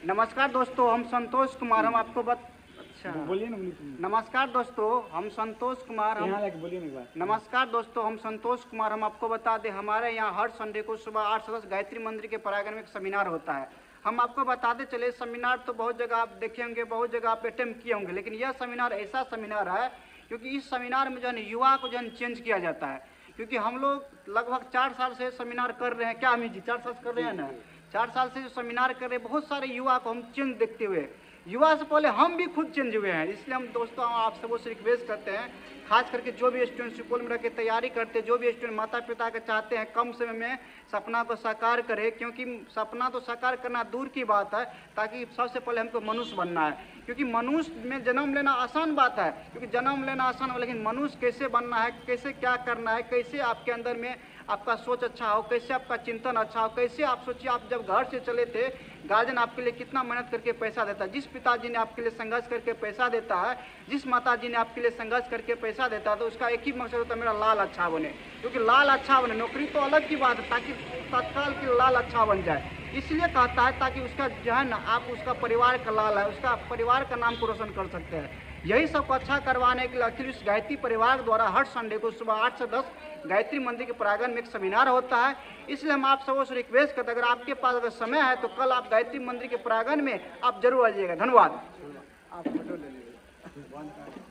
नमस्कार दोस्तों, हम संतोष कुमार हम आपको बोलिए ना, बोलिए। नमस्कार दोस्तों, हम संतोष कुमार बोलिए ना एक बार। नमस्कार दोस्तों, हम संतोष कुमार हम आपको बता दें, हमारे यहाँ हर संडे को सुबह 8 से 10 गायत्री मंदिर के प्रांगण में एक सेमिनार होता है। हम आपको बताते चले, सेमिनार तो बहुत जगह आप देखे होंगे, बहुत जगह आप अटेम्प्ट किए होंगे, लेकिन यह सेमिनार ऐसा सेमिनार है क्योंकि इस सेमिनार में जो है युवा को जो है चेंज किया जाता है। क्योंकि हम लोग लगभग 4 साल से सेमिनार कर रहे हैं। क्या अमित जी 4 साल कर रहे हैं ना? 4 साल से जो सेमिनार कर रहे हैं, बहुत सारे युवा को हम चेंज देखते हुए, युवा से पहले हम भी खुद चेंज हुए हैं। इसलिए हम दोस्तों आप सबों से रिक्वेस्ट करते हैं, खास करके जो भी स्टूडेंट सुपौल में रह के तैयारी करते हैं, जो भी स्टूडेंट माता पिता के चाहते हैं कम समय में सपना को साकार करे, क्योंकि सपना तो साकार करना दूर की बात है, ताकि सबसे पहले हमको मनुष्य बनना है। क्योंकि मनुष्य में जन्म लेना आसान बात है, क्योंकि जन्म लेना आसान है, लेकिन मनुष्य कैसे बनना है, कैसे क्या करना है, कैसे आपके अंदर में आपका सोच अच्छा हो, कैसे आपका चिंतन अच्छा हो, कैसे आप सोचिए, आप जब घर से चले थे, गार्जियन आपके लिए कितना मेहनत करके पैसा देता है। जिस पिताजी ने आपके लिए संघर्ष करके पैसा देता है, जिस माताजी ने आपके लिए संघर्ष करके पैसा देता है, तो उसका एक ही मकसद होता है, मेरा लाल अच्छा बने। क्योंकि लाल अच्छा बने, नौकरी तो अलग की बात है, ताकि तत्काल के लाल अच्छा बन जाए, इसलिए कहता है, ताकि उसका जो है ना, आप उसका परिवार का लाल है, उसका परिवार का नाम को रोशन कर सकते हैं। यही सब अच्छा करवाने के लिए अखिल विश्व गायत्री परिवार द्वारा हर संडे को सुबह 8 से 10 गायत्री मंदिर के प्रांगण में एक सेमिनार होता है। इसलिए हम आप सबों से रिक्वेस्ट करते हैं, अगर आपके पास अगर समय है तो कल आप गायत्री मंदिर के प्रांगण में आप जरूर आइएगा। धन्यवाद। आप फोटो ले लीजिए।